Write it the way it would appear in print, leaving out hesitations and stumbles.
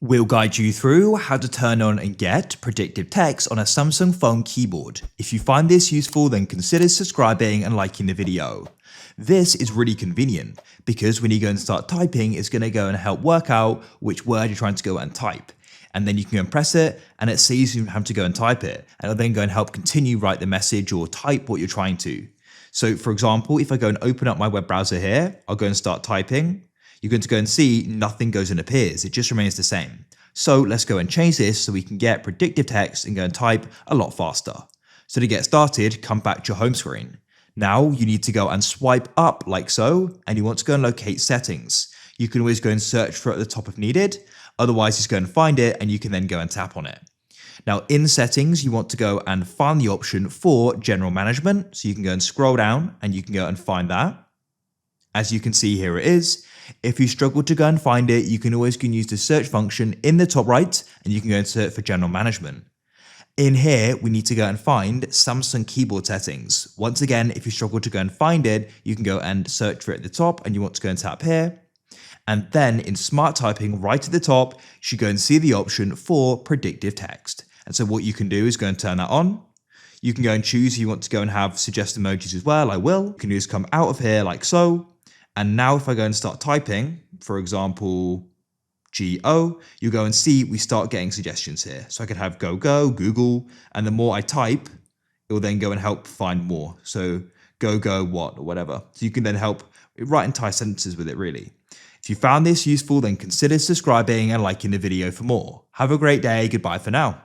We'll guide you through how to turn on and get predictive text on a Samsung phone keyboard. If you find this useful, then consider subscribing and liking the video. This is really convenient because when you go and start typing, it's going to go and help work out which word you're trying to go and type. And then you can go and press it and it saves you have to go and type it. And it'll then go and help continue write the message or type what you're trying to. So for example, if I go and open up my web browser here, I'll go and start typing. You're going to go and see nothing goes and appears. It just remains the same. So let's go and change this so we can get predictive text and go and type a lot faster. So to get started, come back to your home screen. Now you need to go and swipe up like so, and you want to go and locate settings. You can always go and search for it at the top if needed. Otherwise, just go and find it and you can then go and tap on it. Now in settings, you want to go and find the option for general management. So you can go and scroll down and you can go and find that. As you can see, here it is. If you struggle to go and find it, you can always go and use the search function in the top right and you can go and search for general management. In here, we need to go and find Samsung keyboard settings. Once again, if you struggle to go and find it, you can go and search for it at the top and you want to go and tap here. And then in smart typing right at the top, you should go and see the option for predictive text. And so what you can do is go and turn that on. You can go and choose if you want to go and have suggest emojis as well. I will. You can just come out of here like so. And now if I go and start typing, for example, Go, you go and see we start getting suggestions here. So I could have go, Google, and the more I type, it will then go and help find more. So go, what, or whatever. So you can then help write entire sentences with it really. If you found this useful, then consider subscribing and liking the video for more. Have a great day. Goodbye for now.